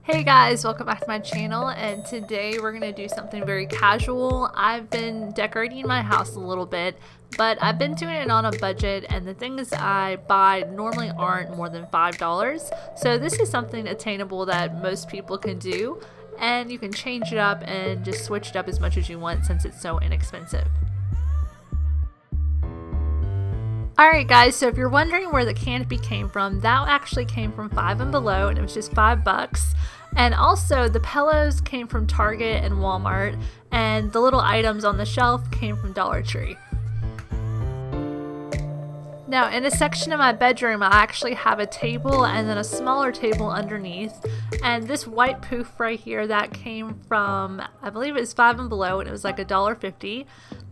Hey guys, welcome back to my channel, and today we're going to do something very casual. I've been decorating my house a little bit, but I've been doing it on a budget, and the things I buy normally aren't more than $5. So this is something attainable that most people can do, and you can change it up and just switch it up as much as you want since it's so inexpensive. Alright guys, so if you're wondering where the canopy came from, that actually came from Five and Below, and it was just $5. And also the pillows came from Target and Walmart, and the little items on the shelf came from Dollar Tree. Now in a section of my bedroom, I actually have a table and then a smaller table underneath, and this white poof right here, that came from, I believe it was Five and Below, and it was like $1.50.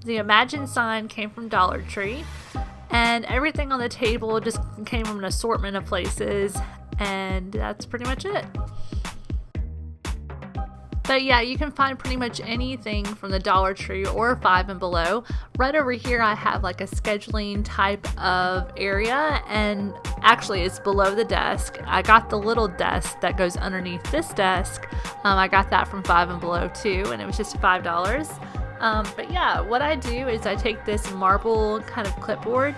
The Imagine sign came from Dollar Tree. And everything on the table just came from an assortment of places, and that's pretty much it. But yeah, you can find pretty much anything from the Dollar Tree or Five and Below. Right over here I have like a scheduling type of area, and actually it's below the desk. I got the little desk that goes underneath this desk. I got that from Five and Below too, and it was just $5. But yeah, what I do is I take this marble kind of clipboard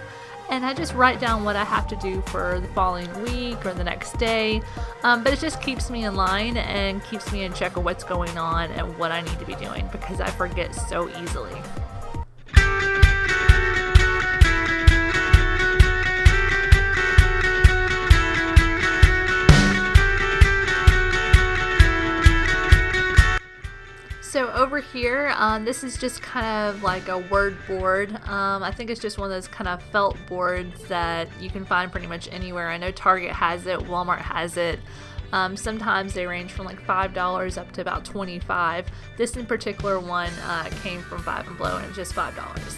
and I just write down what I have to do for the following week or the next day, but it just keeps me in line and keeps me in check of what's going on and what I need to be doing, because I forget so easily. So over here, this is just kind of like a word board. I think it's just one of those kind of felt boards that you can find pretty much anywhere. I know Target has it, Walmart has it. Sometimes they range from like $5 up to about $25. This in particular one came from Five and Below, and it was just $5.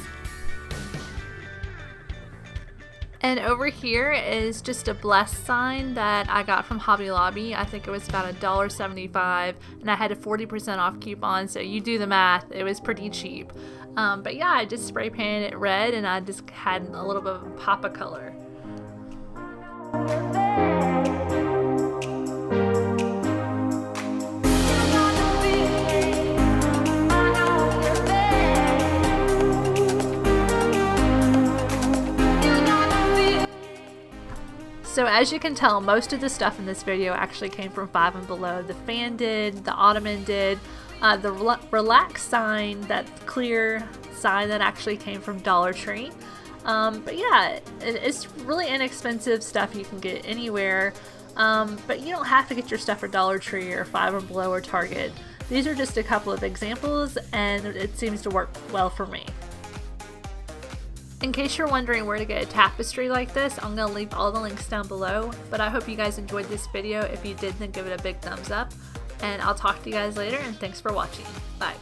And over here is just a bless sign that I got from Hobby Lobby. I think it was about $1.75, and I had a 40% off coupon, so you do the math, it was pretty cheap. But yeah, I just spray painted it red, and I just had a little bit of a pop of color. So as you can tell, most of the stuff in this video actually came from Five and Below. The fan did, the ottoman did, the relax sign, that clear sign, that actually came from Dollar Tree. But yeah, it's really inexpensive stuff you can get anywhere, but you don't have to get your stuff at Dollar Tree or Five and Below or Target. These are just a couple of examples, and it seems to work well for me. In case you're wondering where to get a tapestry like this, I'm going to leave all the links down below. But I hope you guys enjoyed this video. If you did, then give it a big thumbs up. And I'll talk to you guys later, and thanks for watching. Bye.